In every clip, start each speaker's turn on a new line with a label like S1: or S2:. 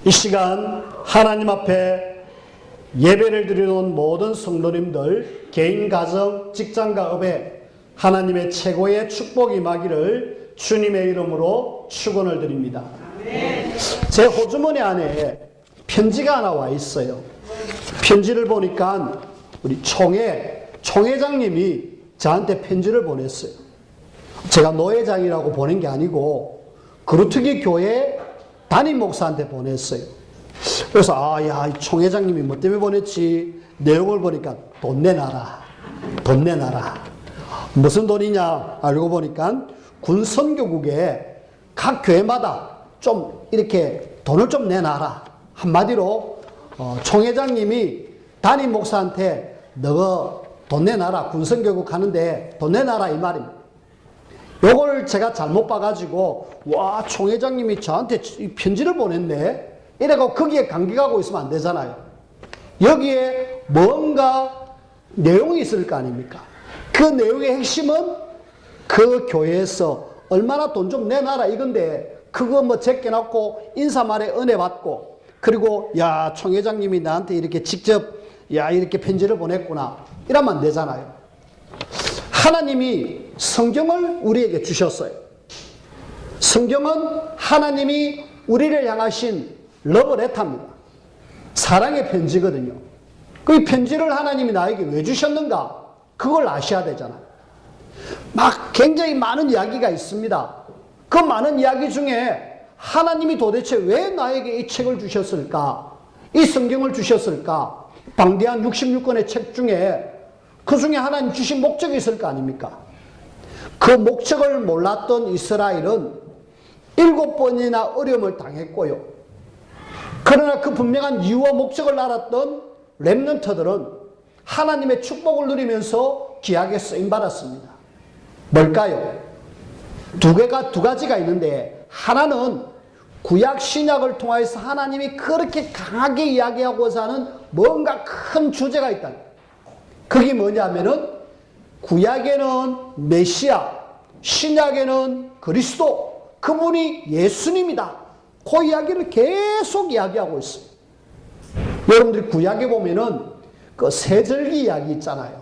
S1: 이 시간 하나님 앞에 예배를 드리는 모든 성도님들, 개인, 가정, 직장과 업에 하나님의 최고의 축복이 임하기를 주님의 이름으로 축원을 드립니다. 제 호주머니 안에 편지가 하나 와 있어요. 편지를 보니까 우리 총회장님이 저한테 편지를 보냈어요. 제가 노회장이라고 보낸 게 아니고 그루트기 교회 담임 목사한테 보냈어요. 그래서 이 총회장님이 뭐 때문에 보냈지? 내용을 보니까 돈 내놔라. 무슨 돈이냐 알고 보니까 군 선교국에 각 교회마다 좀 이렇게 돈을 좀 내놔라. 한마디로 총회장님이 담임 목사한테 너가 돈 내놔라. 군 선교국 가는데 돈 내놔라 이 말입니다. 요걸 제가 잘못 봐가지고 총회장님이 저한테 편지를 보냈네. 이래가 거기에 감격하고 있으면 안 되잖아요. 여기에 뭔가 내용이 있을 거 아닙니까? 그 내용의 핵심은 그 교회에서 얼마나 돈 좀 내놔라 이건데, 그거 뭐 제껴놓고 인사말에 은혜 받고, 그리고 총회장님이 나한테 이렇게 직접 이렇게 편지를 보냈구나 이러면 안 되잖아요. 하나님이 성경을 우리에게 주셨어요. 성경은 하나님이 우리를 향하신 러브레터입니다. 사랑의 편지거든요. 그 편지를 하나님이 나에게 왜 주셨는가? 그걸 아셔야 되잖아요. 막 굉장히 많은 이야기가 있습니다. 그 많은 이야기 중에 하나님이 도대체 왜 나에게 이 책을 주셨을까? 이 성경을 주셨을까? 방대한 66권의 책 중에 그 중에 하나님 주신 목적이 있을 거 아닙니까? 그 목적을 몰랐던 이스라엘은 7번이나 어려움을 당했고요. 그러나 그 분명한 이유와 목적을 알았던 렘넌트들은 하나님의 축복을 누리면서 귀하게 쓰임받았습니다. 뭘까요? 두 가지가 있는데, 하나는 구약 신약을 통해서 하나님이 그렇게 강하게 이야기하고자 하는 뭔가 큰 주제가 있다. 그게 뭐냐면은 구약에는 메시아, 신약에는 그리스도, 그분이 예수님이다. 그 이야기를 계속 이야기하고 있어요. 여러분들이 구약에 보면은 그 세절기 이야기 있잖아요.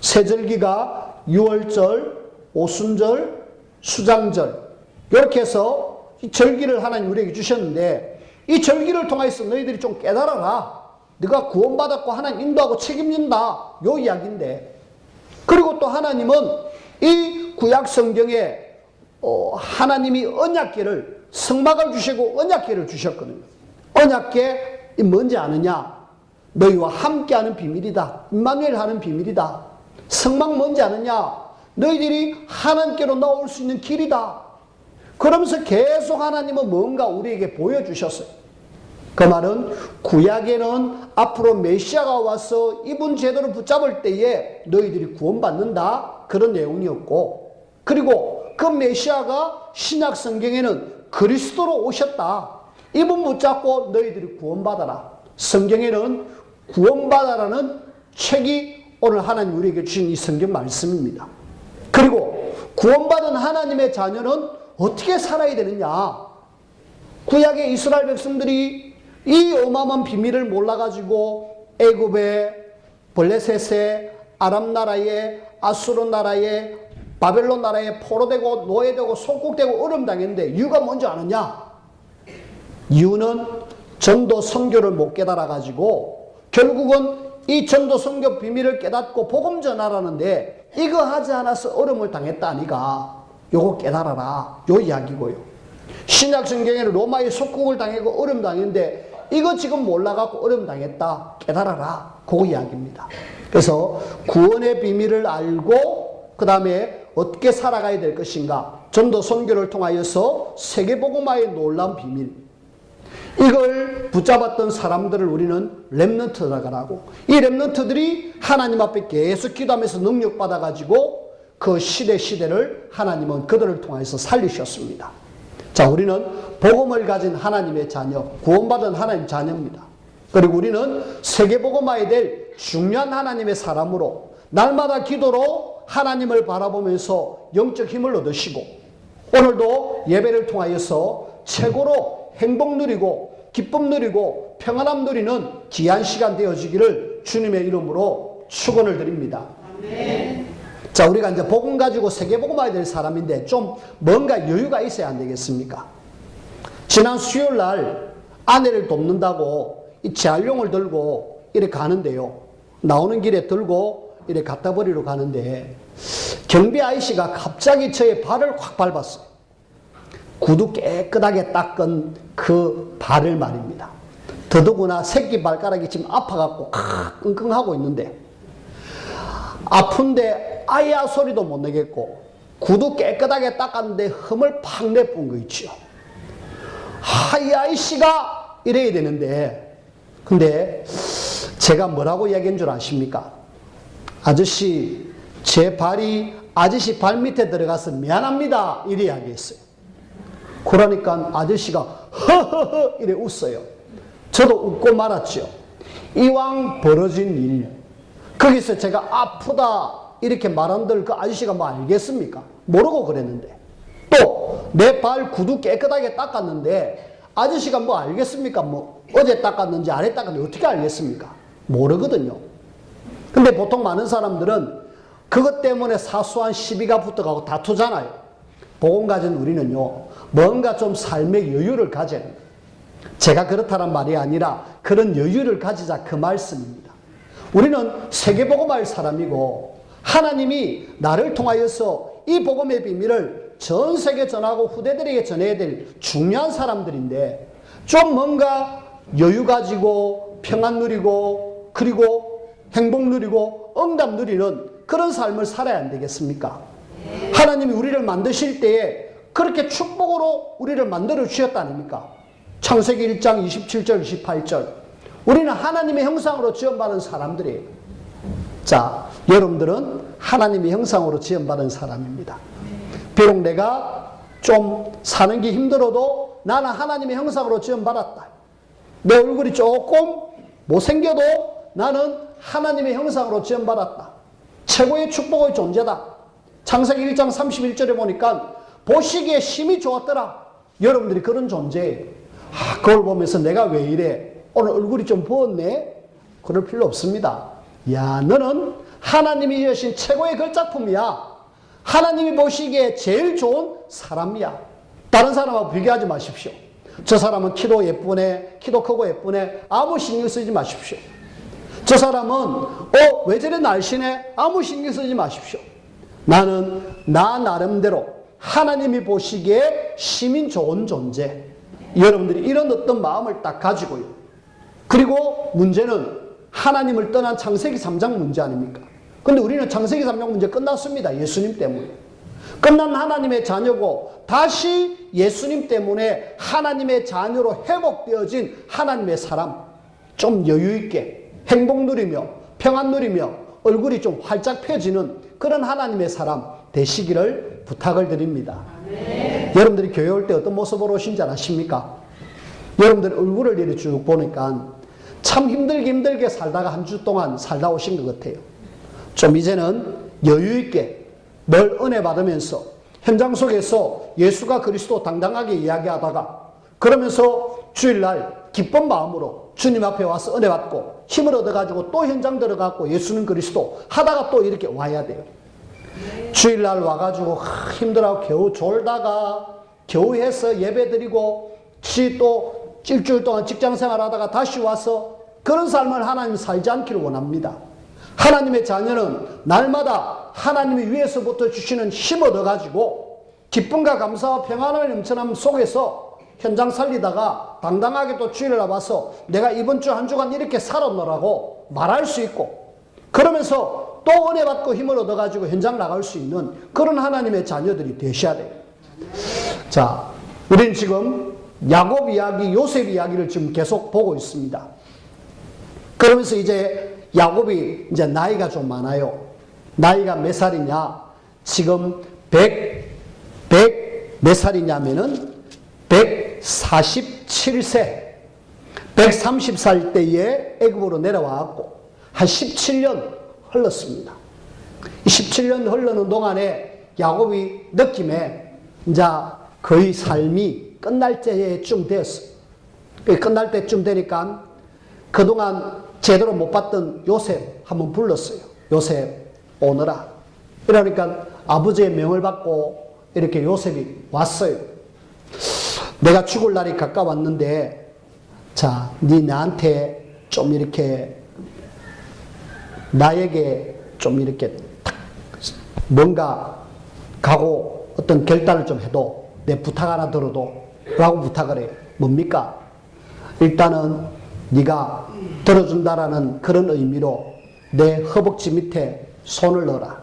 S1: 세절기가 유월절, 오순절, 수장절 이렇게 해서 이 절기를 하나님 우리에게 주셨는데, 이 절기를 통해서 너희들이 좀 깨달아라. 네가 구원받았고 하나님 인도하고 책임진다. 요 이야기인데, 그리고 또 하나님은 이 구약 성경에 하나님이 언약궤를, 성막을 주시고 언약궤를 주셨거든요. 언약궤 뭔지 아느냐? 너희와 함께하는 비밀이다. 임마누엘 하는 비밀이다. 성막 뭔지 아느냐? 너희들이 하나님께로 나올 수 있는 길이다. 그러면서 계속 하나님은 뭔가 우리에게 보여주셨어요. 그 말은 구약에는 앞으로 메시아가 와서 이분 제도를 붙잡을 때에 너희들이 구원받는다. 그런 내용이었고, 그리고 그 메시아가 신약 성경에는 그리스도로 오셨다. 이분 붙잡고 너희들이 구원받아라. 성경에는 구원받아라는 책이 오늘 하나님 우리에게 주신 이 성경 말씀입니다. 그리고 구원받은 하나님의 자녀는 어떻게 살아야 되느냐? 구약의 이스라엘 백성들이 이 어마어마한 비밀을 몰라가지고 애굽에, 블레셋에, 아람 나라에, 아수르 나라에, 바벨론 나라에 포로되고 노예되고 속국되고 어려움 당했는데, 이유가 뭔지 아느냐? 이유는 전도 선교를 못 깨달아가지고 결국은 이 전도 선교 비밀을 깨닫고 복음 전하라는데 이거 하지 않아서 어려움을 당했다 아니가. 요거 깨달아라. 요 이야기고요. 신약 성경에는 로마의 속국을 당하고 어려움 당했는데 이거 지금 몰라갖고 어려움 당했다. 깨달아라. 그거 이야기입니다. 그래서 구원의 비밀을 알고 그 다음에 어떻게 살아가야 될 것인가. 전도 선교를 통하여서 세계복음화의 놀라운 비밀. 이걸 붙잡았던 사람들을 우리는 렘넌트라고 하고, 이 렘넌트들이 하나님 앞에 계속 기도하면서 능력받아가지고 그 시대를 하나님은 그들을 통해서 살리셨습니다. 자, 우리는 복음을 가진 하나님의 자녀, 구원받은 하나님 자녀입니다. 그리고 우리는 세계복음화에 될 중요한 하나님의 사람으로 날마다 기도로 하나님을 바라보면서 영적 힘을 얻으시고, 오늘도 예배를 통하여서 최고로 행복 누리고 기쁨 누리고 평안함 누리는 귀한 시간 되어지기를 주님의 이름으로 축원을 드립니다. 아멘. 자, 우리가 이제 복음 가지고 세계복음화해야 될 사람인데 좀 뭔가 여유가 있어야 안 되겠습니까? 지난 수요일 날 아내를 돕는다고 이 재활용을 들고 이렇게 가는데요. 나오는 길에 들고 이렇게 갖다 버리러 가는데 경비 아저씨가 갑자기 저의 발을 확 밟았어요. 구두 깨끗하게 닦은 그 발을 말입니다. 더더구나 새끼 발가락이 지금 아파갖고 끙끙하고 있는데 아픈데 아야 소리도 못 내겠고 구두 깨끗하게 닦았는데 흠을 팍 내뿜은 거 있죠. 이 아이씨가 이래야 되는데 근데 제가 뭐라고 이야기한 줄 아십니까? 아저씨 제 발이 아저씨 발 밑에 들어가서 미안합니다 이래 이야기했어요. 그러니까 아저씨가 허허허 이래 웃어요. 저도 웃고 말았죠. 이왕 벌어진 일 거기서 제가 아프다 이렇게 말한들 그 아저씨가 뭐 알겠습니까? 모르고 그랬는데 또 내 발 구두 깨끗하게 닦았는데 아저씨가 뭐 알겠습니까? 뭐 어제 닦았는지 아래 닦았는지 어떻게 알겠습니까? 모르거든요. 근데 보통 많은 사람들은 그것 때문에 사소한 시비가 붙어가고 다투잖아요. 복음 가진 우리는요 뭔가 좀 삶의 여유를 가져야 합니다. 제가 그렇다는 말이 아니라 그런 여유를 가지자 그 말씀입니다. 우리는 세계복음할 사람이고 하나님이 나를 통하여서 이 복음의 비밀을 전 세계 전하고 후대들에게 전해야 될 중요한 사람들인데 좀 뭔가 여유 가지고 평안 누리고 그리고 행복 누리고 응답 누리는 그런 삶을 살아야 안 되겠습니까? 하나님이 우리를 만드실 때에 그렇게 축복으로 우리를 만들어 주셨다 아닙니까? 창세기 1장 27절 28절 우리는 하나님의 형상으로 지음받은 사람들이에요. 자, 여러분들은 하나님의 형상으로 지음받은 사람입니다. 비록 내가 좀 사는 게 힘들어도 나는 하나님의 형상으로 지음받았다. 내 얼굴이 조금 못생겨도 나는 하나님의 형상으로 지음받았다. 최고의 축복의 존재다. 창세기 1장 31절에 보니까 보시기에 심히 좋았더라. 여러분들이 그런 존재예요. 그걸 보면서 내가 왜 이래? 오늘 얼굴이 좀 부었네? 그럴 필요 없습니다. 야, 너는 하나님이 여신 최고의 걸작품이야. 하나님이 보시기에 제일 좋은 사람이야. 다른 사람하고 비교하지 마십시오. 저 사람은 키도 예쁘네, 키도 크고 예쁘네. 아무 신경 쓰지 마십시오. 저 사람은 왜 저래 날씬해? 아무 신경 쓰지 마십시오. 나는 나 나름대로 하나님이 보시기에 심히 좋은 존재. 여러분들이 이런 어떤 마음을 딱 가지고요. 그리고 문제는 하나님을 떠난 창세기 3장 문제 아닙니까? 근데 우리는 창세기 3장 문제 끝났습니다. 예수님 때문에. 끝난 하나님의 자녀고 다시 예수님 때문에 하나님의 자녀로 회복되어진 하나님의 사람. 좀 여유있게 행복 누리며 평안 누리며 얼굴이 좀 활짝 펴지는 그런 하나님의 사람 되시기를 부탁을 드립니다. 네. 여러분들이 교회 올 때 어떤 모습으로 오신지 아십니까? 여러분들 얼굴을 이렇게 쭉 보니까 참 힘들게 살다가 한 주 동안 살다 오신 것 같아요. 좀 이제는 여유있게 늘 은혜 받으면서 현장 속에서 예수가 그리스도 당당하게 이야기하다가 그러면서 주일날 기쁜 마음으로 주님 앞에 와서 은혜 받고 힘을 얻어가지고 또 현장 들어가고 예수는 그리스도 하다가 또 이렇게 와야 돼요. 주일날 와가지고 힘들어 겨우 졸다가 겨우 해서 예배 드리고 또 일주일 동안 직장생활 하다가 다시 와서 그런 삶을 하나님 살지 않기를 원합니다. 하나님의 자녀는 날마다 하나님이 위에서부터 주시는 힘 얻어가지고 기쁨과 감사와 평안함의 넘쳐남 속에서 현장 살리다가 당당하게 또 주일을 와서 내가 이번 주 한 주간 이렇게 살았노라고 말할 수 있고 그러면서 또 은혜 받고 힘을 얻어가지고 현장 나갈 수 있는 그런 하나님의 자녀들이 되셔야 돼요. 자, 우리는 지금 야곱 이야기, 요셉 이야기를 지금 계속 보고 있습니다. 그러면서 이제 야곱이 이제 나이가 좀 많아요. 나이가 몇 살이냐? 지금 몇 살이냐면은 147세. 130살 때에 애굽으로 내려와갖고 한 17년 흘렀습니다. 이 17년 흐르는 동안에 야곱이 느낌에 이제 거의 삶이 끝날 때쯤 되었어요. 끝날 때쯤 되니까 그동안 제대로 못 봤던 요셉 한번 불렀어요. 요셉 오너라. 이러니까 아버지의 명을 받고 이렇게 요셉이 왔어요. 내가 죽을 날이 가까웠는데 자, 네 나한테 좀 이렇게 나에게 좀 이렇게 뭔가 가고 어떤 결단을 좀 해도 내 부탁 하나 들어도 라고 부탁을 해요. 뭡니까? 일단은 네가 들어준다라는 그런 의미로 내 허벅지 밑에 손을 넣어라.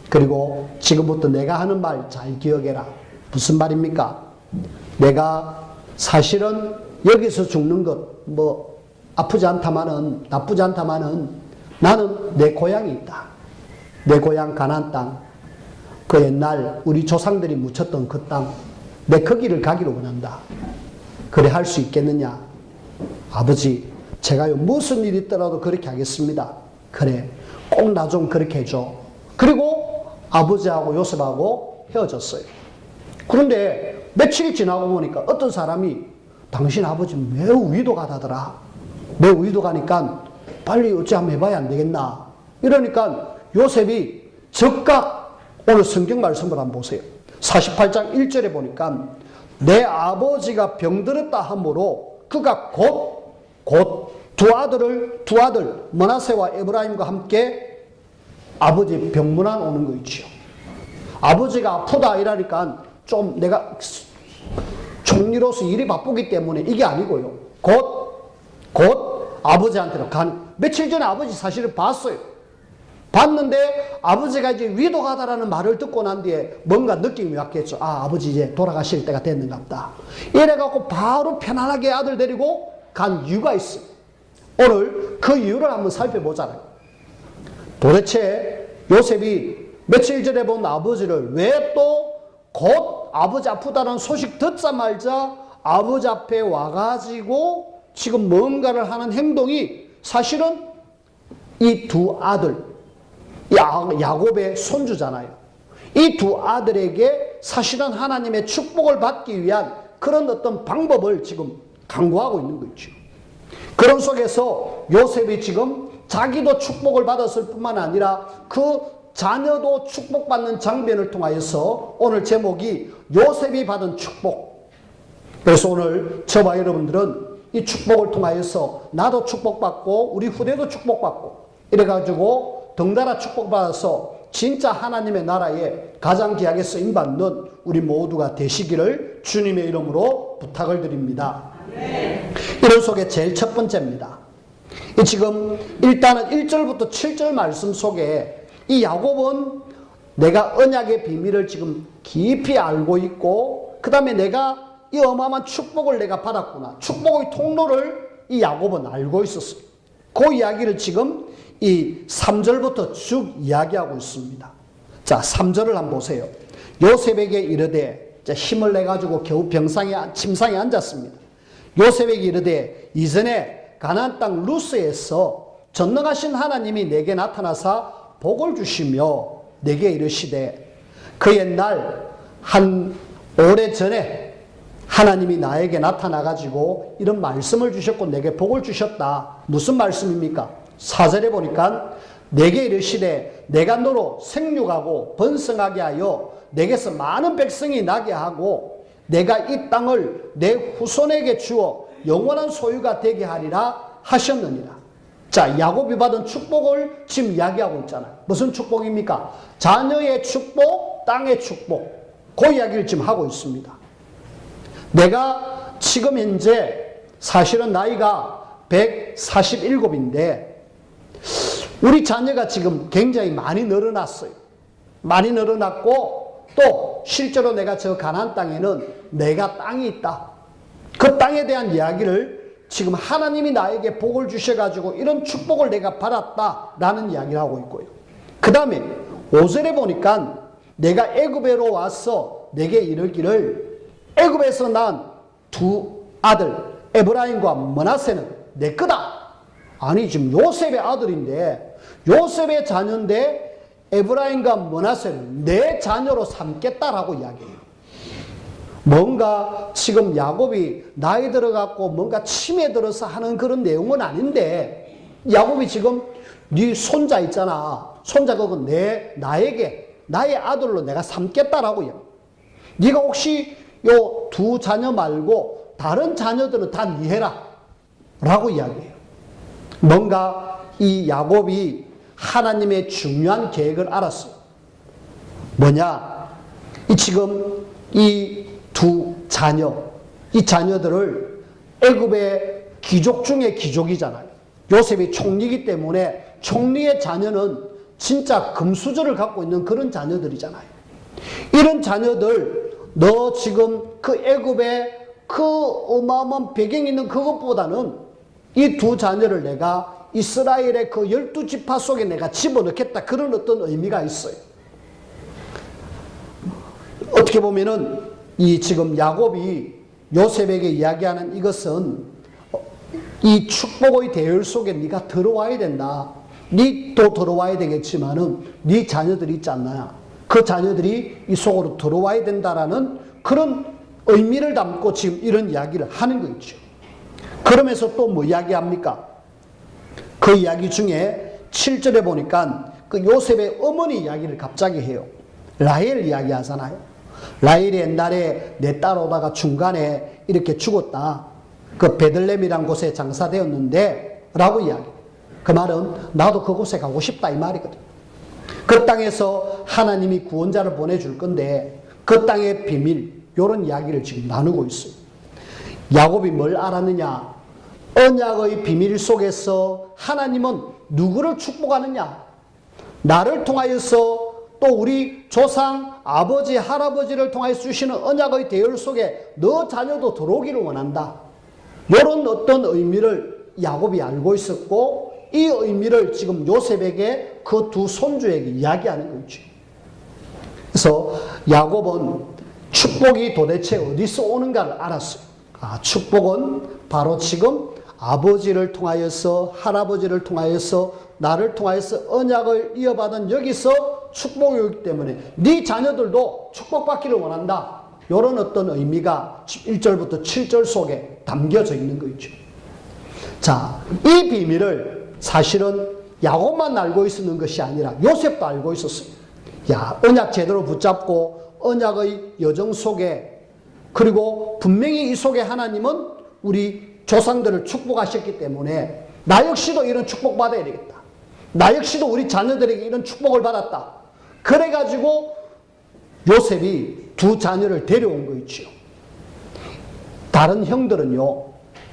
S1: 그리고 지금부터 내가 하는 말 잘 기억해라. 무슨 말입니까? 내가 사실은 여기서 죽는 것 뭐 아프지 않다마는 나쁘지 않다마는 나는 내 고향이 있다. 내 고향 가나안 땅. 그 옛날 우리 조상들이 묻혔던 그 땅. 내 거기를 가기를 원한다. 그래 할 수 있겠느냐? 아버지 제가요 무슨 일이 있더라도 그렇게 하겠습니다. 그래 꼭 나 좀 그렇게 해줘. 그리고 아버지하고 요셉하고 헤어졌어요. 그런데 며칠이 지나고 보니까 어떤 사람이 당신 아버지 매우 위도가다더라. 매우 위도가니까 빨리 어찌 한번 해봐야 안 되겠나. 이러니까 요셉이 즉각 오늘 성경 말씀을 한번 보세요. 48장 1절에 보니까 내 아버지가 병들었다 하므로 그가 곧 두 아들 므낫세와 에브라임과 함께 아버지 병문안 오는 거 있죠. 아버지가 아프다 이러니까 좀 내가 총리로서 일이 바쁘기 때문에 이게 아니고요. 곧 아버지한테로 며칠 전에 아버지 사실을 봤어요. 봤는데 아버지가 이제 위도하다라는 말을 듣고 난 뒤에 뭔가 느낌이 왔겠죠. 아, 아버지 이제 돌아가실 때가 됐는가 보다. 이래갖고 바로 편안하게 아들 데리고 간 이유가 있어요. 오늘 그 이유를 한번 살펴보잖아요. 도대체 요셉이 며칠 전에 본 아버지를 왜 또 곧 아버지 아프다는 소식 듣자마자 아버지 앞에 와가지고 지금 뭔가를 하는 행동이 사실은 이 두 아들, 야곱의 손주잖아요. 이 두 아들에게 사실은 하나님의 축복을 받기 위한 그런 어떤 방법을 지금 강구하고 있는 거죠. 그런 속에서 요셉이 지금 자기도 축복을 받았을 뿐만 아니라 그 자녀도 축복받는 장면을 통하여서 오늘 제목이 요셉이 받은 축복. 그래서 오늘 저와 여러분들은 이 축복을 통하여서 나도 축복받고 우리 후대도 축복받고 이래가지고 덩달아 축복받아서 진짜 하나님의 나라에 가장 귀하게 쓰임받는 우리 모두가 되시기를 주님의 이름으로 부탁을 드립니다. 이런 속에 제일 첫 번째입니다. 지금 일단은 1절부터 7절 말씀 속에 이 야곱은 내가 언약의 비밀을 지금 깊이 알고 있고 그 다음에 내가 이 어마어마한 축복을 내가 받았구나. 축복의 통로를 이 야곱은 알고 있었어요. 그 이야기를 지금 이 3절부터 쭉 이야기하고 있습니다. 자, 3절을 한번 보세요. 요셉에게 이르되 힘을 내가지고 겨우 침상에 앉았습니다. 요셉에게 이르되 이전에 가나안 땅 루스에서 전능하신 하나님이 내게 나타나사 복을 주시며 내게 이르시되 그 옛날 한 오래전에 하나님이 나에게 나타나가지고 이런 말씀을 주셨고 내게 복을 주셨다. 무슨 말씀입니까? 4절에 보니까 내게 이르시되 내가 너로 생육하고 번성하게 하여 내게서 많은 백성이 나게 하고 내가 이 땅을 내 후손에게 주어 영원한 소유가 되게 하리라 하셨느니라. 자, 야곱이 받은 축복을 지금 이야기하고 있잖아요. 무슨 축복입니까? 자녀의 축복, 땅의 축복. 그 이야기를 지금 하고 있습니다. 내가 지금 현재 사실은 나이가 147인데 우리 자녀가 지금 굉장히 많이 늘어났어요. 많이 늘어났고 또 실제로 내가 저 가나안 땅에는 내가 땅이 있다. 그 땅에 대한 이야기를 지금 하나님이 나에게 복을 주셔가지고 이런 축복을 내가 받았다라는 이야기를 하고 있고요. 그 다음에 5절에 보니까 내가 애굽에로 와서 내게 이르기를 애굽에서 난 두 아들 에브라임과 므낫세는 내 거다. 아니 지금 요셉의 아들인데 요셉의 자녀인데 에브라임과 므낫세는 내 자녀로 삼겠다라고 이야기해요. 뭔가 지금 야곱이 나이 들어갖고 뭔가 침에 들어서 하는 그런 내용은 아닌데, 야곱이 지금 네 손자 있잖아. 손자 그거 나의 아들로 내가 삼겠다라고요. 네가 혹시 요 두 자녀 말고 다른 자녀들은 다 네 해라 라고 이야기해요. 뭔가 이 야곱이 하나님의 중요한 계획을 알았어요. 뭐냐? 지금 이 두 자녀, 이 자녀들을 애굽의 귀족 중에 귀족이잖아요. 요셉이 총리이기 때문에 총리의 자녀는 진짜 금수저를 갖고 있는 그런 자녀들이잖아요. 이런 자녀들, 너 지금 그 애굽의 그 어마어마한 배경이 있는 그것보다는 이 두 자녀를 내가 이스라엘의 그 12지파 속에 내가 집어넣겠다. 그런 어떤 의미가 있어요. 어떻게 보면은 이 지금 야곱이 요셉에게 이야기하는 이것은 이 축복의 대열 속에 네가 들어와야 된다. 네도 들어와야 되겠지만은 네 자녀들이 있지 않나. 그 자녀들이 이 속으로 들어와야 된다라는 그런 의미를 담고 지금 이런 이야기를 하는 거 있죠. 그러면서 또 뭐 이야기합니까? 그 이야기 중에 7절에 보니까 그 요셉의 어머니 이야기를 갑자기 해요. 라헬 이야기 하잖아요. 라헬이 옛날에 내 딸 오다가 중간에 이렇게 죽었다. 그 베들레헴이란 곳에 장사되었는데 라고 이야기. 그 말은 나도 그곳에 가고 싶다 이 말이거든. 그 땅에서 하나님이 구원자를 보내줄 건데 그 땅의 비밀, 이런 이야기를 지금 나누고 있어요. 야곱이 뭘 알았느냐? 언약의 비밀 속에서 하나님은 누구를 축복하느냐? 나를 통하여서 또 우리 조상, 아버지, 할아버지를 통하여 주시는 언약의 대열 속에 너 자녀도 들어오기를 원한다. 이런 어떤 의미를 야곱이 알고 있었고 이 의미를 지금 요셉에게 그 두 손주에게 이야기하는 거죠. 그래서 야곱은 축복이 도대체 어디서 오는가를 알았어요. 축복은 바로 지금 아버지를 통하여서 할아버지를 통하여서 나를 통하여서 언약을 이어받은 여기서 축복이 오기 때문에 네 자녀들도 축복받기를 원한다. 이런 어떤 의미가 1절부터 7절 속에 담겨져 있는 거죠. 자, 이 비밀을 사실은 야곱만 알고 있었는 것이 아니라 요셉도 알고 있었어요. 야, 언약 제대로 붙잡고 언약의 여정 속에, 그리고 분명히 이 속에 하나님은 우리 조상들을 축복하셨기 때문에 나 역시도 이런 축복 받아야 되겠다. 나 역시도 우리 자녀들에게 이런 축복을 받았다. 그래가지고 요셉이 두 자녀를 데려온 거 있죠. 다른 형들은요,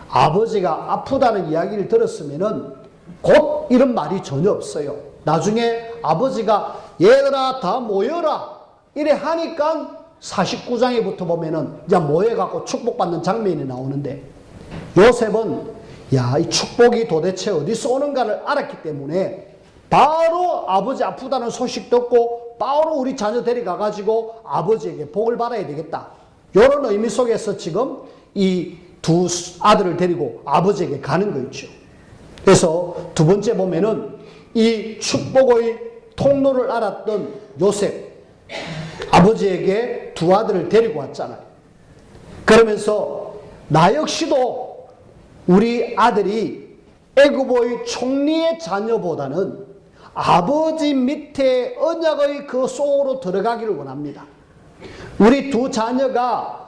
S1: 아버지가 아프다는 이야기를 들었으면은 곧 이런 말이 전혀 없어요. 나중에 아버지가 얘들아 다 모여라 이래 하니까 49장에부터 보면은 이제 모여갖고 축복받는 장면이 나오는데, 요셉은 야, 이 축복이 도대체 어디서 오는가를 알았기 때문에 바로 아버지 아프다는 소식 듣고 바로 우리 자녀 데려가가지고 아버지에게 복을 받아야 되겠다. 이런 의미 속에서 지금 이 두 아들을 데리고 아버지에게 가는 거 있죠. 그래서 두 번째 보면은 이 축복의 통로를 알았던 요셉, 아버지에게 두 아들을 데리고 왔잖아요. 그러면서 나 역시도 우리 아들이 애굽의 총리의 자녀보다는 아버지 밑에 언약의 그 속으로 들어가기를 원합니다. 우리 두 자녀가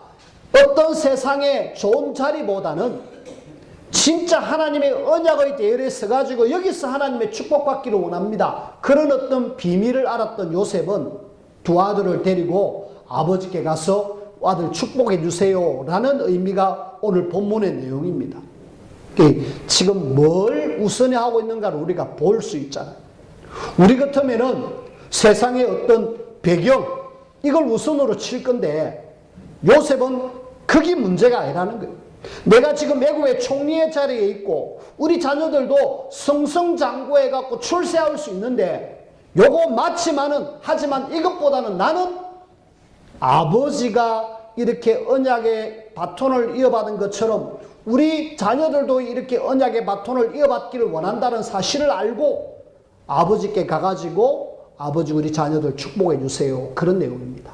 S1: 어떤 세상의 좋은 자리보다는 진짜 하나님의 언약의 대열에 서가지고 여기서 하나님의 축복받기를 원합니다. 그런 어떤 비밀을 알았던 요셉은 두 아들을 데리고 아버지께 가서 아들 축복해 주세요 라는 의미가 오늘 본문의 내용입니다. 지금 뭘 우선하고 있는가를 우리가 볼 수 있잖아요. 우리 같으면은 세상의 어떤 배경, 이걸 우선으로 칠 건데 요셉은 그게 문제가 아니라는 거예요. 내가 지금 애굽의 총리의 자리에 있고 우리 자녀들도 승승장구해갖고 출세할 수 있는데 요거 맞지만은, 하지만 이것보다는 나는 아버지가 이렇게 언약의 바톤을 이어받은 것처럼 우리 자녀들도 이렇게 언약의 바톤을 이어받기를 원한다는 사실을 알고 아버지께 가가지고 아버지 우리 자녀들 축복해 주세요. 그런 내용입니다.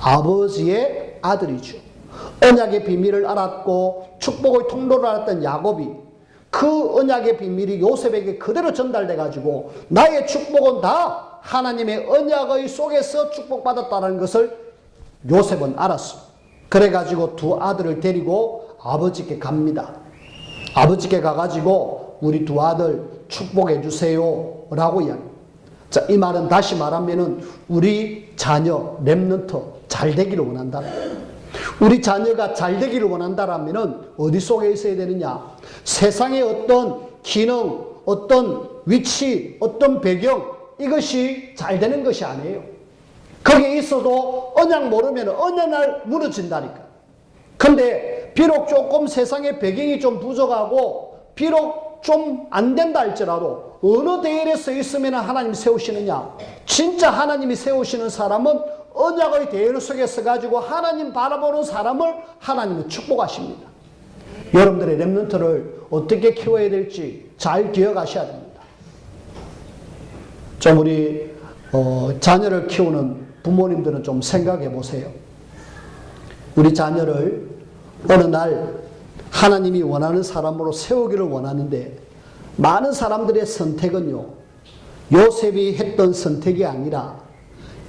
S1: 아버지의 아들이죠. 언약의 비밀을 알았고 축복의 통로를 알았던 야곱이 그 언약의 비밀이 요셉에게 그대로 전달돼 가지고 나의 축복은 다 하나님의 언약의 속에서 축복받았다는 것을 요셉은 알았어. 그래 가지고 두 아들을 데리고 아버지께 갑니다. 아버지께 가가지고 우리 두 아들 축복해 주세요 라고 이야기합니다. 자, 이 말은 다시 말하면은 우리 자녀 렘넌트 잘 되기를 원한다. 우리 자녀가 잘 되기를 원한다라면은 어디 속에 있어야 되느냐? 세상의 어떤 기능, 어떤 위치, 어떤 배경 이것이 잘 되는 것이 아니에요. 거기에 있어도 언약 모르면 어느 날 무너진다니까. 근데 비록 조금 세상의 배경이 좀 부족하고 비록 좀 안 된다 할지라도 어느 대열에 서 있으면 하나님이 세우시느냐? 진짜 하나님이 세우시는 사람은 언약의 대열 속에 서가지고 하나님 바라보는 사람을 하나님은 축복하십니다. 여러분들의 렘넌트를 어떻게 키워야 될지 잘 기억하셔야 됩니다. 좀 우리 자녀를 키우는 부모님들은 좀 생각해 보세요. 우리 자녀를 어느 날 하나님이 원하는 사람으로 세우기를 원하는데 많은 사람들의 선택은요, 요셉이 했던 선택이 아니라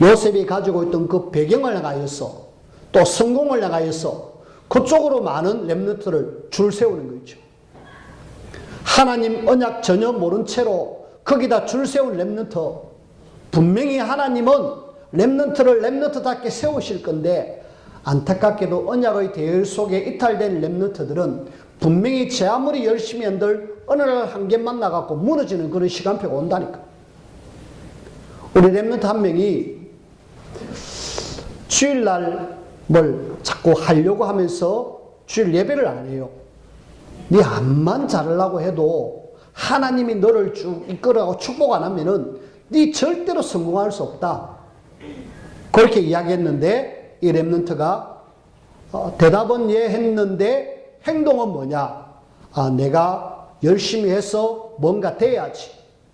S1: 요셉이 가지고 있던 그 배경을 향하여서 또 성공을 향하여서 그쪽으로 많은 렘넌트를 줄 세우는 거죠. 하나님 언약 전혀 모른 채로 거기다 줄 세운 렘넌트, 분명히 하나님은 렘넌트를 렘넌트답게 세우실 건데 안타깝게도 언약의 대열 속에 이탈된 렘넌트들은 분명히 제 아무리 열심히 한들 어느 날 한계 만나갖고 무너지는 그런 시간표가 온다니까. 우리 렘넌트 한 명이 주일날 뭘 자꾸 하려고 하면서 주일 예배를 안 해요. 네 암만 잘하려고 해도 하나님이 너를 쭉 이끌어가고 축복 안 하면은 네 절대로 성공할 수 없다. 그렇게 이야기했는데 이 렘넌트가 대답은 예 했는데 행동은 뭐냐? 내가 열심히 해서 뭔가 돼야지.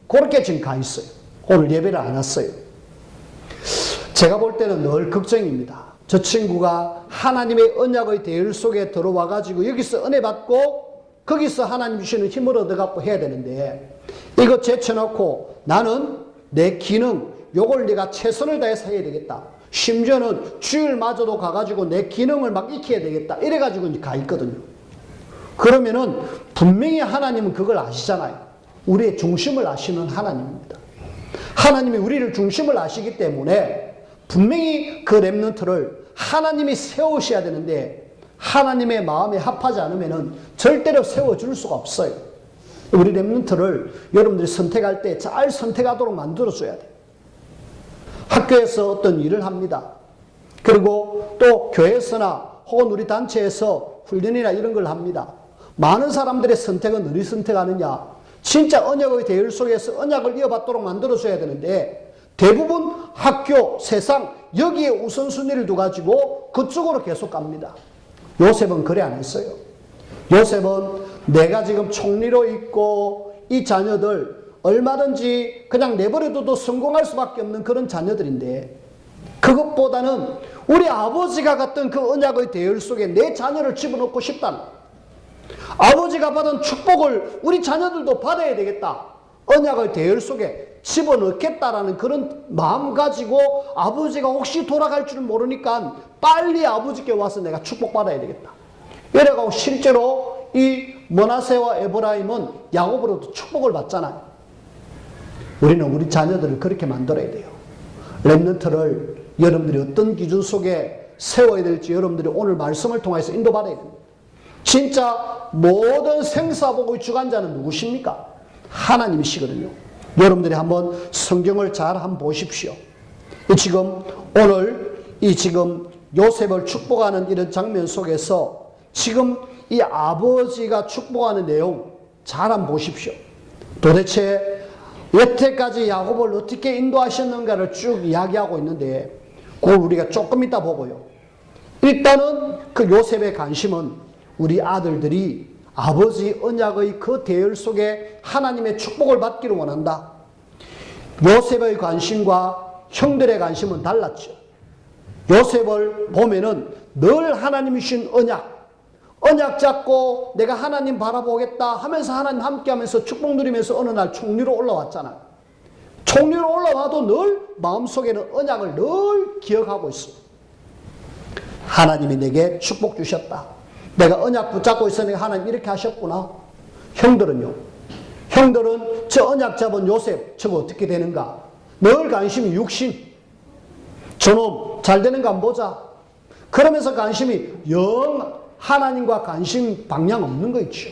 S1: 그렇게 지금 가 있어요. 오늘 예배를 안 왔어요. 제가 볼 때는 늘 걱정입니다. 저 친구가 하나님의 언약의 대열 속에 들어와 가지고 여기서 은혜 받고 거기서 하나님 주시는 힘을 얻어갖고 해야 되는데 이거 제쳐놓고 나는 내 기능 요걸 내가 최선을 다해서 해야 되겠다. 심지어는 주일마저도 가가지고 내 기능을 막 익혀야 되겠다. 이래가지고 가 있거든요. 그러면은 분명히 하나님은 그걸 아시잖아요. 우리의 중심을 아시는 하나님입니다. 하나님이 우리를 중심을 아시기 때문에 분명히 그 렘넌트를 하나님이 세우셔야 되는데 하나님의 마음에 합하지 않으면은 절대로 세워줄 수가 없어요. 우리 렘넌트를 여러분들이 선택할 때 잘 선택하도록 만들어줘야 돼요. 학교에서 어떤 일을 합니다. 그리고 또 교회에서나 혹은 우리 단체에서 훈련이나 이런 걸 합니다. 많은 사람들의 선택은 어디 선택하느냐? 진짜 언약의 대열 속에서 언약을 이어받도록 만들어줘야 되는데 대부분 학교, 세상 여기에 우선순위를 두가지고 그쪽으로 계속 갑니다. 요셉은 그래 안 했어요. 요셉은 내가 지금 총리로 있고 이 자녀들 얼마든지 그냥 내버려둬도 성공할 수밖에 없는 그런 자녀들인데 그것보다는 우리 아버지가 갔던 그 언약의 대열 속에 내 자녀를 집어넣고 싶다는, 아버지가 받은 축복을 우리 자녀들도 받아야 되겠다, 언약의 대열 속에 집어넣겠다라는 그런 마음 가지고 아버지가 혹시 돌아갈 줄은 모르니까 빨리 아버지께 와서 내가 축복받아야 되겠다. 이래가고 실제로 이 므낫세와 에브라임은 야곱으로부터 축복을 받잖아요. 우리는 우리 자녀들을 그렇게 만들어야 돼요. 렘넌트를 여러분들이 어떤 기준 속에 세워야 될지 여러분들이 오늘 말씀을 통해서 인도받아야 됩니다. 진짜 모든 생사복의 주관자는 누구십니까? 하나님이시거든요. 여러분들이 한번 성경을 잘 한번 보십시오. 지금 오늘 이 지금 요셉을 축복하는 이런 장면 속에서 지금 이 아버지가 축복하는 내용 잘 한번 보십시오. 도대체 여태까지 야곱을 어떻게 인도하셨는가를 쭉 이야기하고 있는데 그걸 우리가 조금 이따 보고요. 일단은 그 요셉의 관심은 우리 아들들이 아버지 언약의 그 대열 속에 하나님의 축복을 받기를 원한다. 요셉의 관심과 형들의 관심은 달랐죠. 요셉을 보면은 늘 하나님이 주신 언약 잡고 내가 하나님 바라보겠다 하면서 하나님 함께하면서 축복 누리면서 어느 날 총리로 올라왔잖아요. 총리로 올라와도 늘 마음속에는 언약을 늘 기억하고 있어요. 하나님이 내게 축복 주셨다. 내가 언약 붙잡고 있으니까 하나님 이렇게 하셨구나. 형들은 저 언약 잡은 요셉 저거 어떻게 되는가? 늘 관심이 육신. 저놈 잘 되는가 한번 보자. 그러면서 관심이 영 하나님과 관심 방향 없는 거 있죠.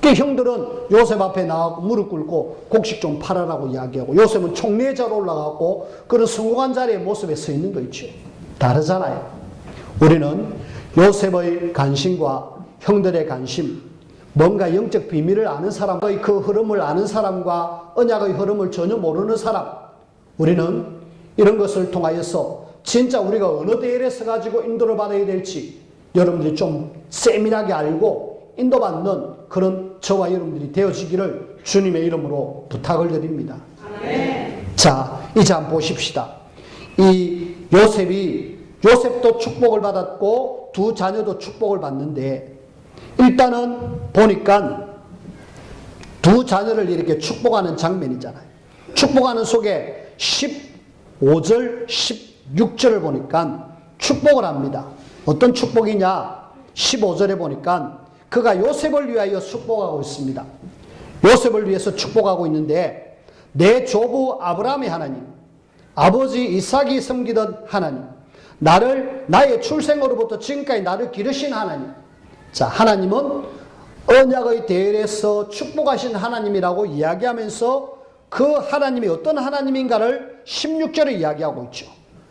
S1: 그 형들은 요셉 앞에 나가고 무릎 꿇고 곡식 좀 팔아라고 이야기하고, 요셉은 총리의 자로 올라가고 그런 성공한 자리의 모습에 서 있는 거 있죠. 다르잖아요. 우리는 요셉의 관심과 형들의 관심, 뭔가 영적 비밀을 아는 사람의 그 흐름을 아는 사람과 언약의 흐름을 전혀 모르는 사람, 우리는 이런 것을 통하여서 진짜 우리가 어느 대열에 서가지고 인도를 받아야 될지 여러분들이 좀 세밀하게 알고 인도받는 그런 저와 여러분들이 되어지기를 주님의 이름으로 부탁을 드립니다. 자, 이제 한번 보십시다. 이 요셉도 축복을 받았고 두 자녀도 축복을 받는데, 일단은 보니까 두 자녀를 이렇게 축복하는 장면이잖아요. 축복하는 속에 15절, 16절을 보니까 축복을 합니다. 어떤 축복이냐? 15절에 보니까 그가 요셉을 위하여 축복하고 있습니다. 요셉을 위해서 축복하고 있는데, 내 조부 아브라함의 하나님, 아버지 이삭이 섬기던 하나님, 나의 출생으로부터 지금까지 나를 기르신 하나님. 자, 하나님은 언약의 대열에서 축복하신 하나님이라고 이야기하면서 그 하나님이 어떤 하나님인가를 16절에 이야기하고 있죠.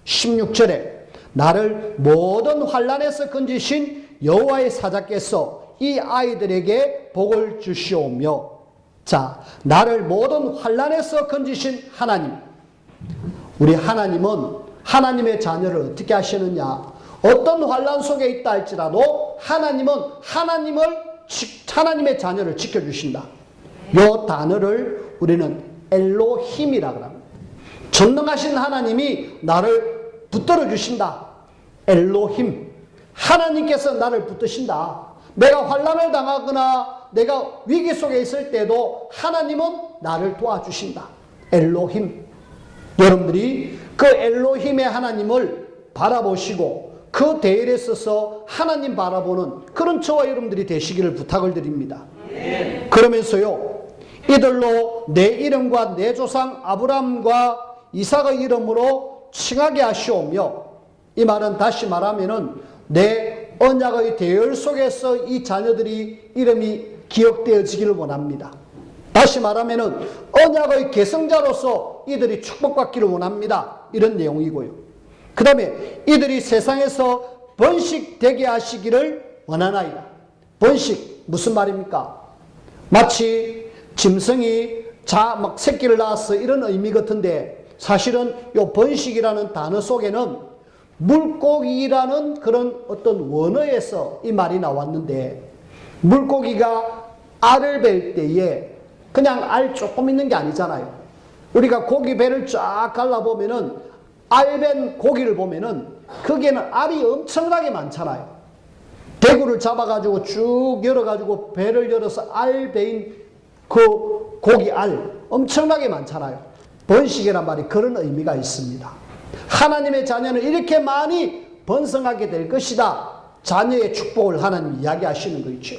S1: 16절에 나를 모든 환난에서 건지신 여호와의 사자께서 이 아이들에게 복을 주시오며. 자, 나를 모든 환난에서 건지신 하나님. 우리 하나님은 하나님의 자녀를 어떻게 하시느냐? 어떤 환난 속에 있다 할지라도 하나님은 하나님의 자녀를 지켜주신다. 이 단어를 우리는 엘로힘이라고 합니다. 전능하신 하나님이 나를 붙들어 주신다. 엘로힘. 하나님께서 나를 붙드신다. 내가 환난을 당하거나 내가 위기 속에 있을 때도 하나님은 나를 도와주신다. 엘로힘. 여러분들이 그 엘로힘의 하나님을 바라보시고 그 대열에 서서 하나님 바라보는 그런 저와 여러분들이 되시기를 부탁을 드립니다. 그러면서요, 이들로 내 이름과 내 조상 아브람과 이삭의 이름으로 칭하게 하시오며. 이 말은 다시 말하면은 내 언약의 대열 속에서 이 자녀들이 이름이 기억되어지기를 원합니다. 다시 말하면은 언약의 계승자로서 이들이 축복받기를 원합니다. 이런 내용이고요. 그 다음에 이들이 세상에서 번식되게 하시기를 원하나이다. 번식 무슨 말입니까? 마치 짐승이 막 새끼를 낳았어 이런 의미 같은데, 사실은 이 번식이라는 단어 속에는 물고기라는 그런 어떤 원어에서 이 말이 나왔는데, 물고기가 알을 벨 때에 그냥 알 조금 있는 게 아니잖아요. 우리가 고기 배를 쫙 갈라보면은 알벤 고기를 보면은 거기에는 알이 엄청나게 많잖아요. 대구를 잡아가지고 쭉 열어가지고 배를 열어서 알 베인 그 고기 알 엄청나게 많잖아요. 번식이란 말이 그런 의미가 있습니다. 하나님의 자녀는 이렇게 많이 번성하게 될 것이다. 자녀의 축복을 하나님이 이야기하시는 거 있죠.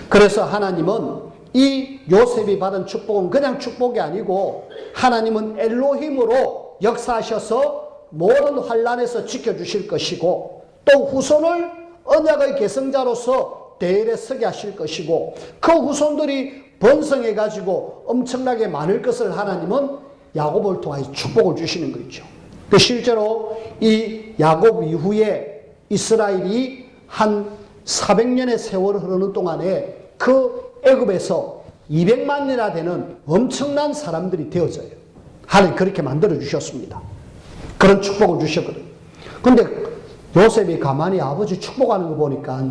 S1: 그래서 하나님은 이 요셉이 받은 축복은 그냥 축복이 아니고 하나님은 엘로힘으로 역사하셔서 모든 환난에서 지켜주실 것이고, 또 후손을 언약의 계승자로서 대열에 서게 하실 것이고, 그 후손들이 번성해가지고 엄청나게 많을 것을 하나님은 야곱을 통하여 축복을 주시는 거죠. 실제로 이 야곱 이후에 이스라엘이 한 400년의 세월을 흐르는 동안에 그 애굽에서 200만이나 되는 엄청난 사람들이 되어져요. 하나님 그렇게 만들어 주셨습니다. 그런 축복을 주셨거든요. 근데 요셉이 가만히 아버지 축복하는 거 보니까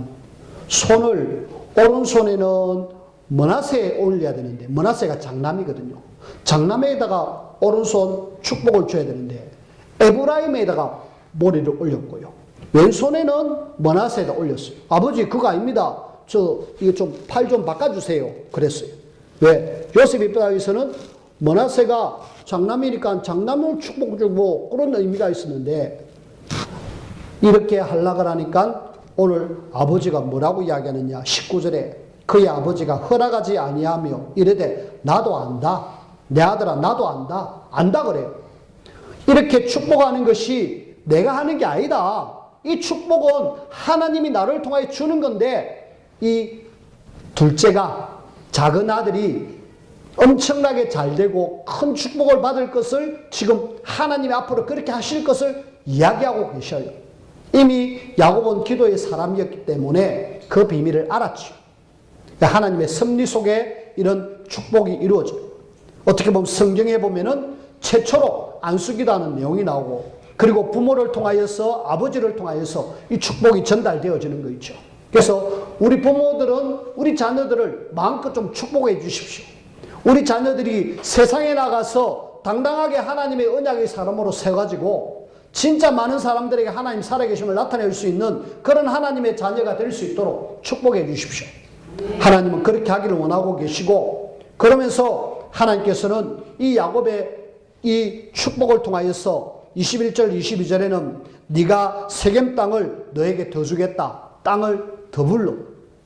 S1: 손을 오른손에는 므낫세에 올려야 되는데, 므낫세가 장남이거든요. 장남에다가 오른손 축복을 줘야 되는데 에브라임에다가 머리를 올렸고요. 왼손에는 므낫세가 올렸어요. 아버지 그거 아닙니다. 이거 좀 팔 좀 바꿔주세요. 그랬어요. 왜? 요셉 입장에서는 므낫세가 장남이니까 장남을 축복 주고 그런 의미가 있었는데 이렇게 하려고 하니까 오늘 아버지가 뭐라고 이야기하느냐. 19절에 그의 아버지가 허락하지 아니하며 이르되 나도 안다. 내 아들아 나도 안다. 안다 그래요. 이렇게 축복하는 것이 내가 하는 게 아니다. 이 축복은 하나님이 나를 통하여 주는 건데 이 둘째가 작은 아들이 엄청나게 잘 되고 큰 축복을 받을 것을 지금 하나님이 앞으로 그렇게 하실 것을 이야기하고 계셔요. 이미 야곱은 기도의 사람이었기 때문에 그 비밀을 알았죠. 하나님의 섭리 속에 이런 축복이 이루어져요. 어떻게 보면 성경에 보면은 최초로 안수기도하는 내용이 나오고 그리고 부모를 통하여서 아버지를 통하여서 이 축복이 전달되어지는 거 있죠. 그래서 우리 부모들은 우리 자녀들을 마음껏 좀 축복해 주십시오. 우리 자녀들이 세상에 나가서 당당하게 하나님의 언약의 사람으로 세워가지고 진짜 많은 사람들에게 하나님 살아계심을 나타낼 수 있는 그런 하나님의 자녀가 될 수 있도록 축복해 주십시오. 하나님은 그렇게 하기를 원하고 계시고 그러면서 하나님께서는 이 야곱의 이 축복을 통하여서 21절 22절에는 네가 세겜 땅을 너에게 더 주겠다. 땅을 더불러.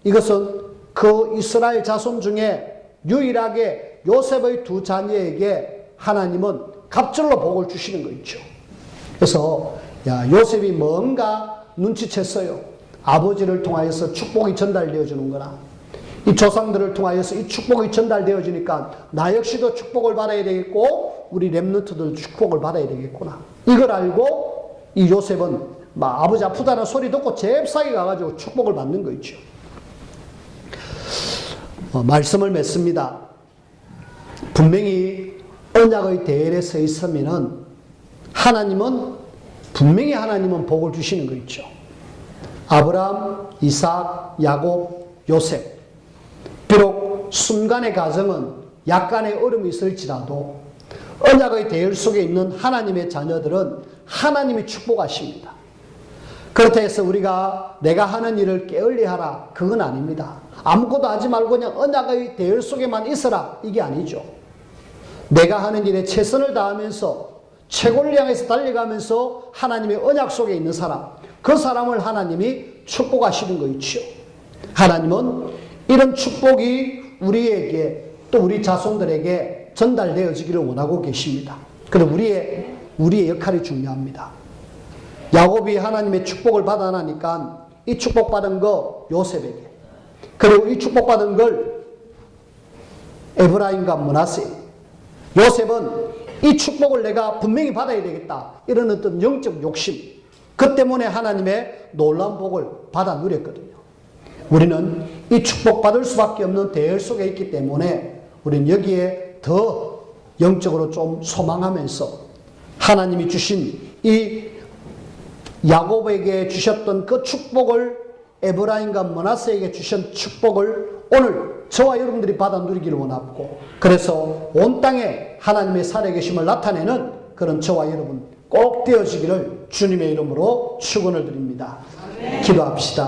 S1: 이것은 그 이스라엘 자손 중에 유일하게 요셉의 두 자녀에게 하나님은 갑절로 복을 주시는 거 있죠. 그래서 요셉이 뭔가 눈치챘어요. 아버지를 통하여서 축복이 전달되어지는구나. 이 조상들을 통하여서 이 축복이 전달되어지니까 나 역시도 축복을 받아야 되겠고 우리 렘넌트들 축복을 받아야 되겠구나. 이걸 알고 이 요셉은 막 아버지 아프다는 소리 듣고 잽싸게 가가지고 축복을 받는 거 있죠. 말씀을 맺습니다. 분명히 언약의 대열에 서 있으면은 분명히 하나님은 복을 주시는 거 있죠. 아브라함, 이삭, 야곱, 요셉. 비록 순간의 가정은 약간의 어려움이 있을지라도 언약의 대열 속에 있는 하나님의 자녀들은 하나님이 축복하십니다. 그렇다 해서 우리가 내가 하는 일을 게을리하라 그건 아닙니다. 아무것도 하지 말고 그냥 언약의 대열 속에만 있어라 이게 아니죠. 내가 하는 일에 최선을 다하면서 최고를 향해서 달려가면서 하나님의 언약 속에 있는 사람 그 사람을 하나님이 축복하시는 거 있죠. 하나님은 이런 축복이 우리에게 또 우리 자손들에게 전달되어지기를 원하고 계십니다. 그리고 우리의 역할이 중요합니다. 야곱이 하나님의 축복을 받아나니까 이 축복받은 거 요셉에게 그리고 이 축복받은 걸 에브라임과 므낫세 요셉은 이 축복을 내가 분명히 받아야 되겠다 이런 어떤 영적 욕심 그 때문에 하나님의 놀라운 복을 받아 누렸거든요. 우리는 이 축복받을 수밖에 없는 대열 속에 있기 때문에 우리는 여기에 더 영적으로 좀 소망하면서 하나님이 주신 이 야곱에게 주셨던 그 축복을 에브라임과 므낫세에게 주신 축복을 오늘 저와 여러분들이 받아 누리기를 원하고 그래서 온 땅에 하나님의 살아계심을 나타내는 그런 저와 여러분 꼭 되어지기를 주님의 이름으로 축원을 드립니다. 기도합시다.